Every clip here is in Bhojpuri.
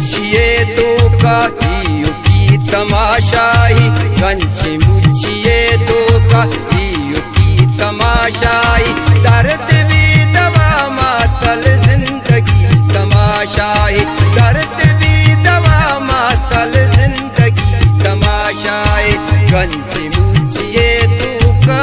मुझिए तो काहियो की तमाशाई, गंजी मुझिए तो काहियो की तमाशाई। दर्द भी दवा मातल जिंदगी तमाशाई, दर्द भी दवा मातल जिंदगी तमाशाई। गंजी मुझिए तो का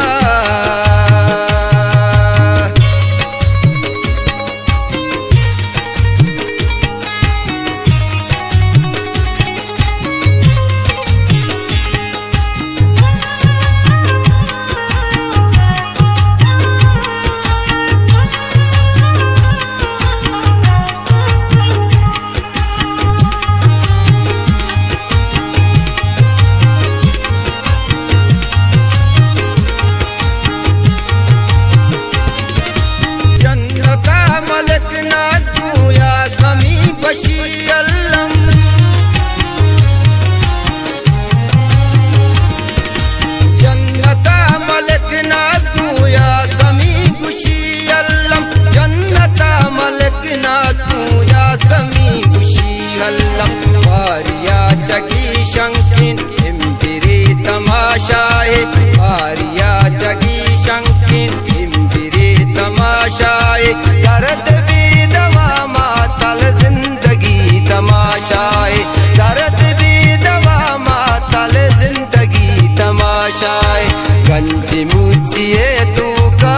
शंकिन इम्बिरे तमाशाए, भारिया जगी शंकिन इम्बिरे तमाशाए। दर्द भी दवा मातल जिंदगी तमाशाए, दर्द भी दवा मातल जिंदगी तमाशाए। गंजी मुझिए तू का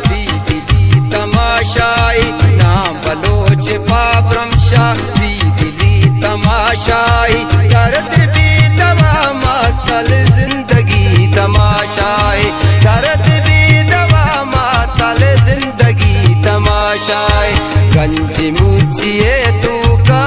दिली तमाशाई, नाम बलोच पाब्रमशा दिली तमाशाई। दर्द भी दवा मातल जिंदगी तमाशाई, दर्द भी दवा मातल जिंदगी तमाशाई। गंजी मुझिए तू का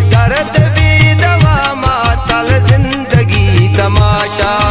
दर्द भी दवा मातल जिंदगी तमाशा।